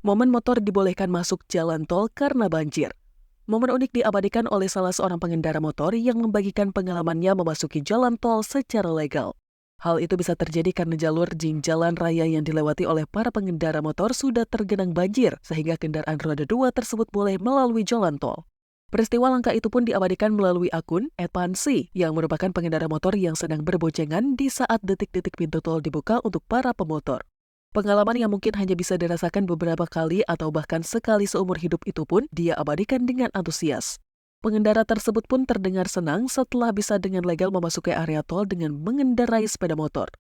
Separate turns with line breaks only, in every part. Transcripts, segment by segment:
Momen motor dibolehkan masuk jalan tol karena banjir. Momen unik diabadikan oleh salah seorang pengendara motor yang membagikan pengalamannya memasuki jalan tol secara legal. Hal itu bisa terjadi karena jalur di jalan raya yang dilewati oleh para pengendara motor sudah tergenang banjir, sehingga kendaraan roda 2 tersebut boleh melalui jalan tol. Peristiwa langka itu pun diabadikan melalui akun @pansi yang merupakan pengendara motor yang sedang berboncengan di saat detik-detik pintu tol dibuka untuk para pemotor. Pengalaman yang mungkin hanya bisa dirasakan beberapa kali atau bahkan sekali seumur hidup itu pun dia abadikan dengan antusias. Pengendara tersebut pun terdengar senang setelah bisa dengan legal memasuki area tol dengan mengendarai sepeda motor.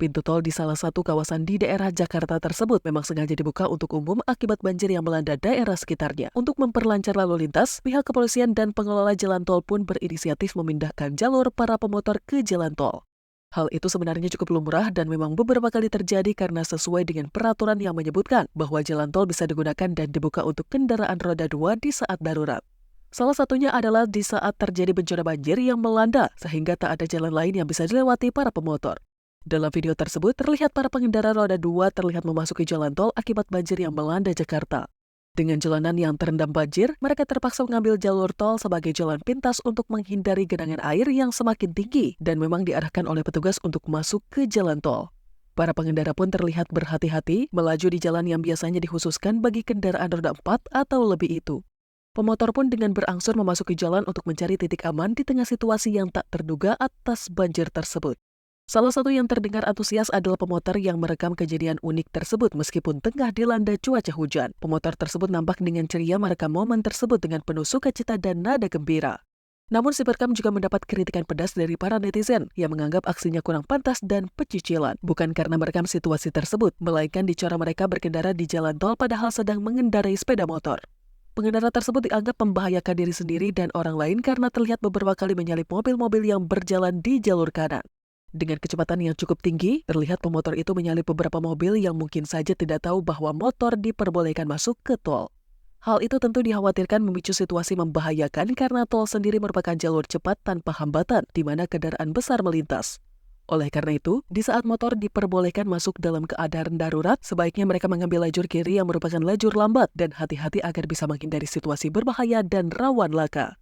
Pintu tol di salah satu kawasan di daerah Jakarta tersebut memang sengaja dibuka untuk umum akibat banjir yang melanda daerah sekitarnya. Untuk memperlancar lalu lintas, pihak kepolisian dan pengelola jalan tol pun berinisiatif memindahkan jalur para pemotor ke jalan tol. Hal itu sebenarnya cukup lumrah dan memang beberapa kali terjadi karena sesuai dengan peraturan yang menyebutkan bahwa jalan tol bisa digunakan dan dibuka untuk kendaraan roda 2 di saat darurat. Salah satunya adalah di saat terjadi bencana banjir yang melanda sehingga tak ada jalan lain yang bisa dilewati para pemotor. Dalam video tersebut terlihat para pengendara roda 2 terlihat memasuki jalan tol akibat banjir yang melanda Jakarta. Dengan jalanan yang terendam banjir, mereka terpaksa mengambil jalur tol sebagai jalan pintas untuk menghindari genangan air yang semakin tinggi dan memang diarahkan oleh petugas untuk masuk ke jalan tol. Para pengendara pun terlihat berhati-hati melaju di jalan yang biasanya dikhususkan bagi kendaraan roda 4 atau lebih itu. Pemotor pun dengan berangsur memasuki jalan untuk mencari titik aman di tengah situasi yang tak terduga atas banjir tersebut. Salah satu yang terdengar antusias adalah pemotor yang merekam kejadian unik tersebut meskipun tengah dilanda cuaca hujan. Pemotor tersebut nampak dengan ceria merekam momen tersebut dengan penuh sukacita dan nada gembira. Namun si perekam juga mendapat kritikan pedas dari para netizen yang menganggap aksinya kurang pantas dan pecicilan. Bukan karena merekam situasi tersebut, melainkan di cara mereka berkendara di jalan tol padahal sedang mengendarai sepeda motor. Pengendara tersebut dianggap membahayakan diri sendiri dan orang lain karena terlihat beberapa kali menyalip mobil-mobil yang berjalan di jalur kanan. Dengan kecepatan yang cukup tinggi, terlihat pemotor itu menyalip beberapa mobil yang mungkin saja tidak tahu bahwa motor diperbolehkan masuk ke tol. Hal itu tentu dikhawatirkan memicu situasi membahayakan karena tol sendiri merupakan jalur cepat tanpa hambatan di mana kendaraan besar melintas. Oleh karena itu, di saat motor diperbolehkan masuk dalam keadaan darurat, sebaiknya mereka mengambil lajur kiri yang merupakan lajur lambat dan hati-hati agar bisa menghindari situasi berbahaya dan rawan laka.